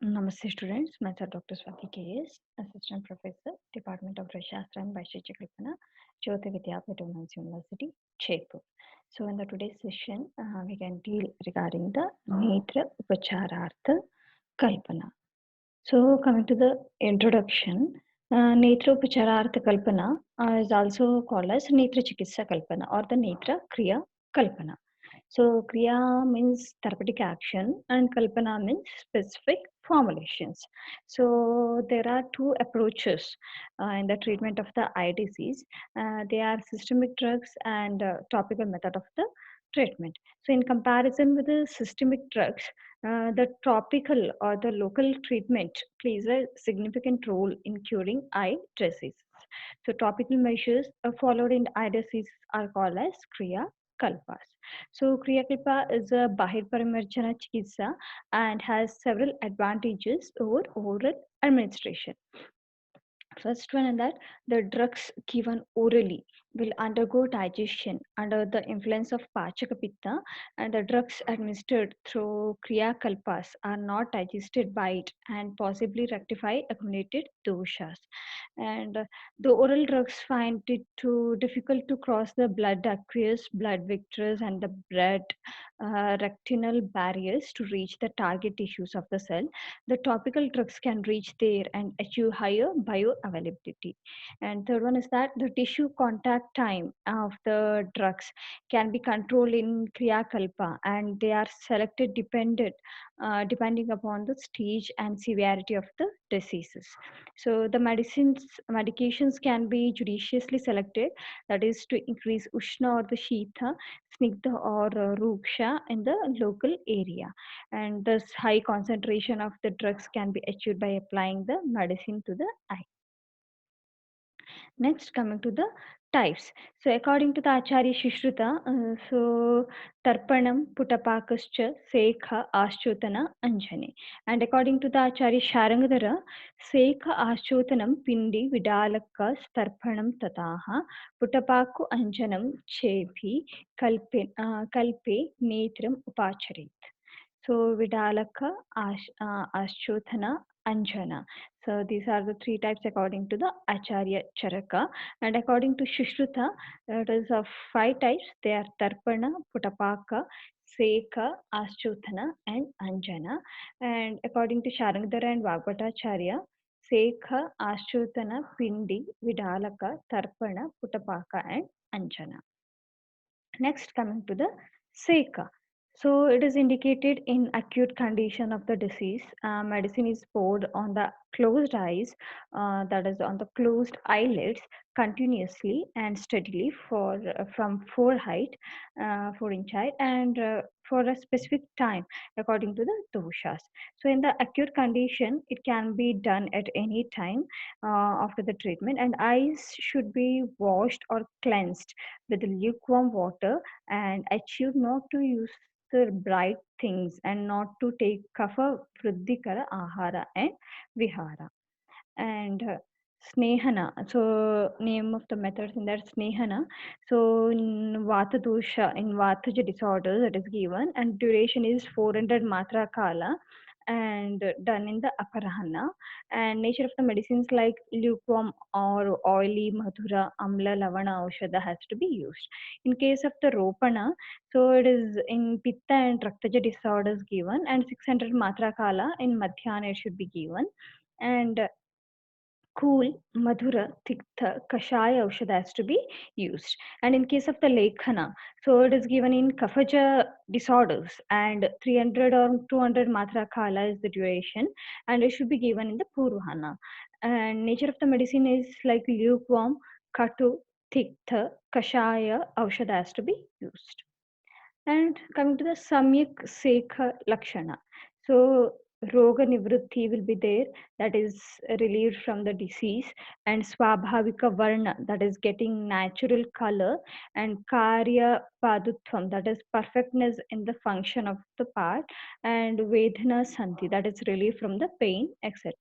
Namaste students, myself Dr. Swati KS, Assistant Professor, Department of Drashastra and Vaishya Kalpana, Jyoti Vidyapeeth Women's University, Jaipur. So in the today's session, we can deal regarding the Netra Upacharartha Kalpana. So coming to the introduction, Netra Upacharartha Kalpana is also called as Netra Chikitsa Kalpana or the Netra Kriya Kalpana. So Kriya means therapeutic action and Kalpana means specific formulations. So there are two approaches in the treatment of the eye disease. They are systemic drugs and topical method of the treatment. So in comparison with the systemic drugs, the topical or the local treatment plays a significant role in curing eye diseases. So topical measures followed in eye disease are called as Kriya Kalpas. So Kriya Kalpa is a Bahir Parimarjana Chikitsa and has several advantages over oral administration. First one is that the drugs given orally will undergo digestion under the influence of Pachaka Pitta, and the drugs administered through Kriya Kalpas are not digested by it and possibly rectify accumulated doshas. And the oral drugs find it too difficult to cross the blood aqueous, blood vectors, and the blood retinal barriers to reach the target tissues of the cell. The topical drugs can reach there and achieve higher bioavailability. And third one is that the tissue contact time of the drugs can be controlled in Kriya Kalpa, and they are selected depending upon the stage and severity of the diseases. So the medications can be judiciously selected, that is to increase Ushna or the Shita, Snigdha or Ruksha in the local area. And this high concentration of the drugs can be achieved by applying the medicine to the eye. Next, coming to the types. So, according to the Acharya Shishruta, Tarpanam, Putapakascha, Sekha, Aschutana, Anjani. And according to the Acharya Sharangadara, Sekha, Aschutanam, Pindi, Vidalaka, Tarpanam, Tataha, Putapaku, Anjanam, Chepi, Kalpe, Netram, Upacharit. So Vidalaka, Ashchothana, Anjana. So these are the three types according to the Acharya Charaka. And according to Shushruta, it is of five types. They are Tarpana, Putapaka, Seka, Ashchothana, and Anjana. And according to Sharangadara and Vagbhatacharya, Sekha, Ashchothana, Pindi, Vidalaka, Tarpana, Putapaka, and Anjana. Next, coming to the Seka. So it is indicated in acute condition of the disease. Medicine is poured on the closed eyes, that is on the closed eyelids, continuously and steadily for from forehead, 4-inch height, and for a specific time according to the doshas. So in the acute condition, it can be done at any time after the treatment, and eyes should be washed or cleansed with lukewarm water, and achieve not to use the bright things and not to take kapha vriddhikara ahara and vihara. And snehana, so name of the methods in that snehana. So in vata dosha, in vataja disorders, it is given, and duration is 400 matra kala and done in the aparahana. And nature of the medicines like lukewarm or oily, madhura, amla, lavana, aushadha has to be used. In case of the ropana, so it is in pitta and raktaja disorders given, and 600 matra kala in madhyana it should be given. And cool, madhura, tiktha, kashaya aushadha has to be used. And in case of the lekhana, so it is given in kafaja disorders, and 300 or 200 matra kala is the duration, and it should be given in the purvahana. And nature of the medicine is like lukewarm, katu, tiktha, kashaya aushadha has to be used. And coming to the Samyak Sekha Lakshana. So Roga Nivrutti will be there, that is relieved from the disease, and Swabhavika Varna, that is getting natural color, and Karya Padutvam, that is perfectness in the function of the part, and Vedana Santi, that is relief from the pain, etc.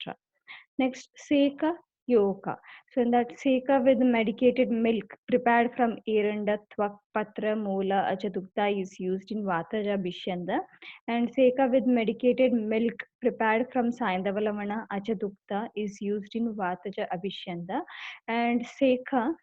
Next, Seka yoga. So in that seka with medicated milk prepared from eranda, twak, patra, mola, achadukta is used in Vataja Bishanda. And seka with medicated milk prepared from Saindavalamana, achadukta is used in Vataja Abhishanda. And seka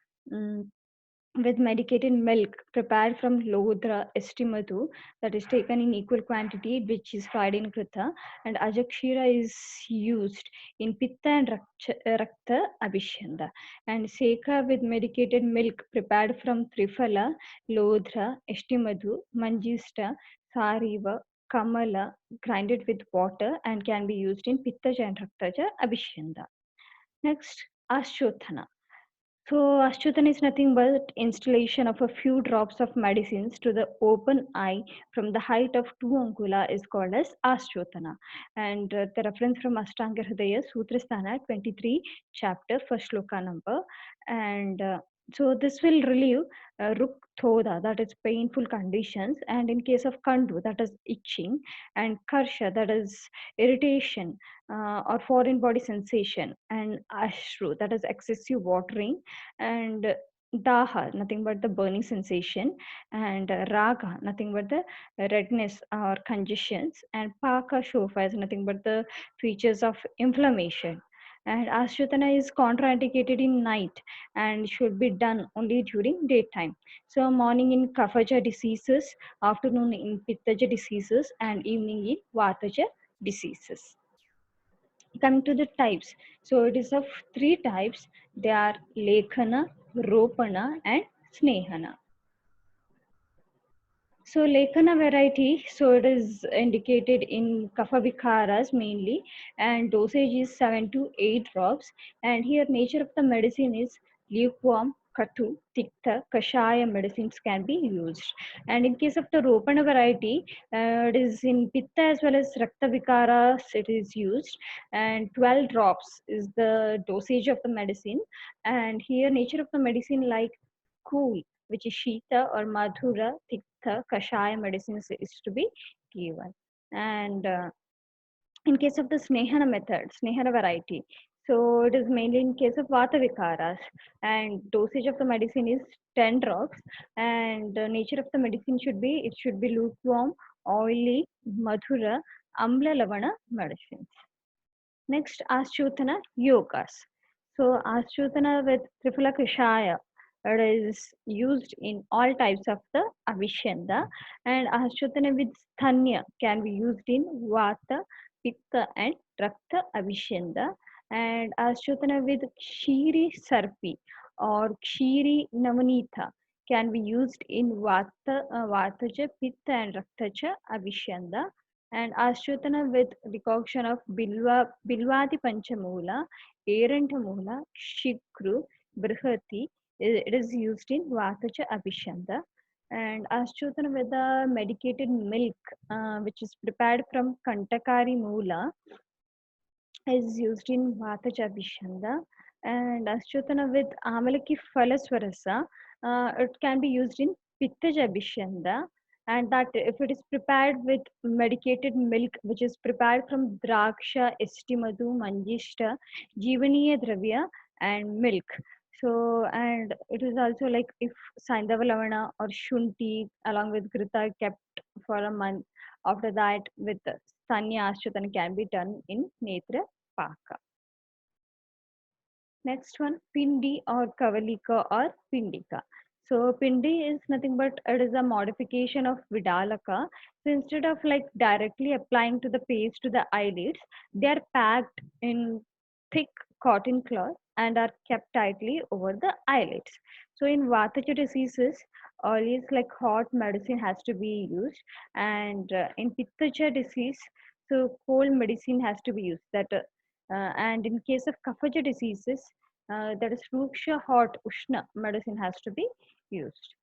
with medicated milk prepared from Lodra estimatu, that is taken in equal quantity, which is fried in krita, and ajakshira is used in pitta and rakta abhishanda. And seka with medicated milk prepared from Trifala, Lodra, estimadu, manjista, sariva, kamala, grinded with water and can be used in pittaja and raktaja abhishanda. Next, Ashotana. So, Ashchutan is nothing but installation of a few drops of medicines to the open eye from the height of 2 angula is called as Ashchutana. And the reference from Ashtanga Hridaya Sutrasthana 23 chapter first shloka number. And so this will relieve Ruk Thoda, that is painful conditions, and in case of Kandu, that is itching, and Karsha, that is irritation or foreign body sensation, and Ashru, that is excessive watering, and Daha, nothing but the burning sensation, and Raga, nothing but the redness or congestions, and Paka Shofa is nothing but the features of inflammation. And Ashrutana is contraindicated in night and should be done only during daytime. So morning in Kaphaja diseases, afternoon in Pittaja diseases, and evening in Vataja diseases. Coming to the types, so it is of three types. They are Lekhana, Ropana, and Snehana. So Lekhana variety, so it is indicated in Kapha Vikaras mainly, and dosage is 7 to 8 drops. And here nature of the medicine is lukewarm, Katu, Tikta, Kashaya medicines can be used. And in case of the Ropana variety, it is in Pitta as well as Rakta Vikaras it is used, and 12 drops is the dosage of the medicine. And here nature of the medicine like cool, which is Shita or Madhura, Tikta, Kashaya medicines is to be given. And in case of the Snehana method, Snehana variety, so it is mainly in case of Vata Vikaras, and dosage of the medicine is 10 drops, and the nature of the medicine should be, it should be lukewarm, oily, Madhura, Amla Lavana medicines. Next, Ashutana yogas. So, Ashutana with Triphala Kashaya, it is used in all types of the Avishanda, and Ashutana with Sthanya can be used in Vata, Pitta, and Rakta Avishanda, and Ashutana with Kshiri Sarpi or Kshiri Navanitha can be used in Vataja, Pitta, and Raktaja Avishanda, and Ashutana with decoction of Bilvadi Panchamula, Erantamula, Shikru, Brihati. It is used in Vataja Abhishanda. And Ashutana with the medicated milk, which is prepared from Kantakari Mula, is used in Vataja Abhishanda. And Ashutana with Amalaki Phalaswarasa, it can be used in Pittaja Abhishanda, and that if it is prepared with medicated milk, which is prepared from Draksha, Estimadu, Manjishta, Jivaniya Dravya, and milk. So, and it is also like if Saindavalavana or Shunti along with Grita kept for a month, after that with Stanya Ashutana can be done in Netra Paka. Next one, Pindi or Kavalika or Pindika. So Pindi is nothing but it is a modification of Vidalaka. So instead of like directly applying to the face to the eyelids, they are packed in thick cotton cloth and are kept tightly over the eyelids. So in Vataja diseases, always like hot medicine has to be used, and in Pittaja disease, so cold medicine has to be used. And in case of Kaphaja diseases, that is Ruksha hot Ushna medicine has to be used.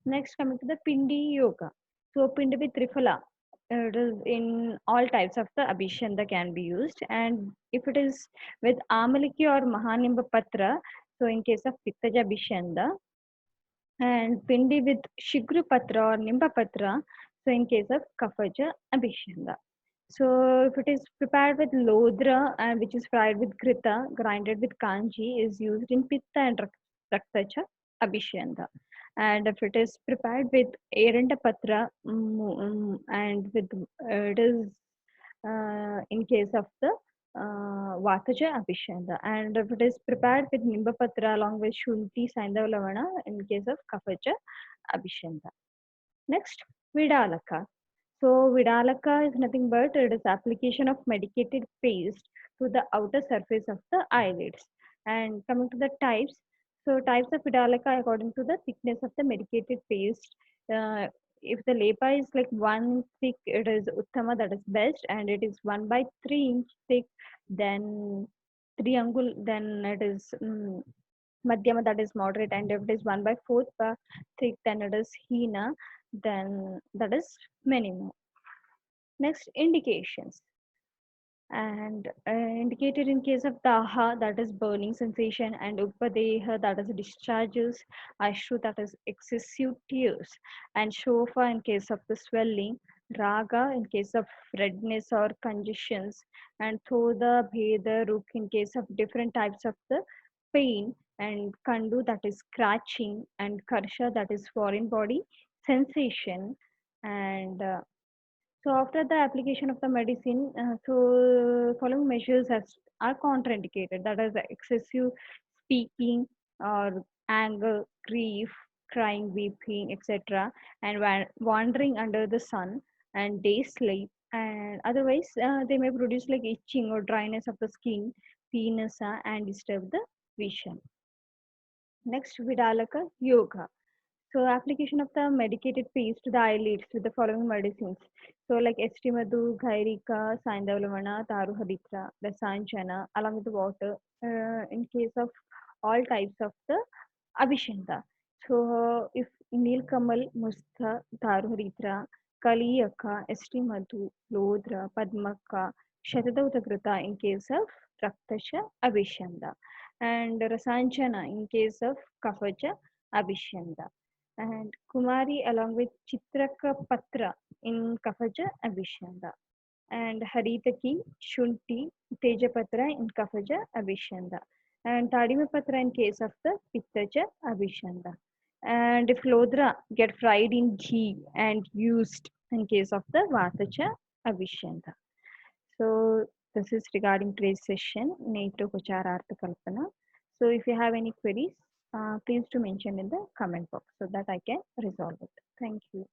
Next, coming to the Pindi Yoga. So Pindi with Triphala, it is in all types of the Abhishanda can be used, and if it is with Amaliki or Mahanimba Patra, so in case of Pittaja Abhishanda, and Pindi with Shigru Patra or Nimba Patra, so in case of Kaphaja Abhishanda. So if it is prepared with lodra and which is fried with grita, grinded with kanji, is used in pitta and raktacha abhishanda. And if it is prepared with eranda patra and with it is in case of the vataja abhishanda. And if it is prepared with nimba patra along with shunti saindavalavana in case of kafacha abhishanda. Next, vidalaka. So Vidalaka is nothing but it is application of medicated paste to the outer surface of the eyelids. And coming to the types, so types of Vidalaka according to the thickness of the medicated paste. Uh, if the lepa is like 1 thick, it is Uttama, that is best, and it is 1/3 inch thick, then 3 angul, then it is Madhyama, that is moderate, and if it is 1/4 thick, then it is Hina, then that is minimum. Next, indications. And indicated in case of daha, that is burning sensation, and upadeha, that is discharges, ashru, that is excessive tears, and shofa in case of the swelling, raga in case of redness or congestions, and thoda, bheda, ruk in case of different types of the pain, and kandu, that is scratching, and karsha, that is foreign body sensation, and so after the application of the medicine, following measures are contraindicated. That is excessive speaking or anger, grief, crying, weeping, etc., and wandering under the sun and day sleep. And otherwise, they may produce like itching or dryness of the skin, penis, and disturb the vision. Next, Vidalaka Yoga. So application of the medicated paste to the eyelids with the following medicines. So like Estimadu, Ghairika, Saindavalamana, Taruhaditra, Rasanchana, along with the water in case of all types of the Abhishanda. So if Nilkamal, Mustha, Taruhaditra, Kaliyaka, Estimadu, Lodra, Padmaka, Shatadavtagrita in case of Raktasha, Abhishanda. And Rasanchana in case of Kafacha, Abhishanda, and Kumari along with Chitraka Patra in Kafaja Abhishanda, and Haritaki, Shunti, Tejapatra in Kafaja Abhishanda, and Tadimapatra in case of the Pittaja Abhishanda. And if Lodra get fried in ghee and used in case of the Vatacha Abhishanda. So this is regarding today's session, Netra Kucharartha Kalpana. So if you have any queries, please to mention in the comment box so that I can resolve it. Thank you.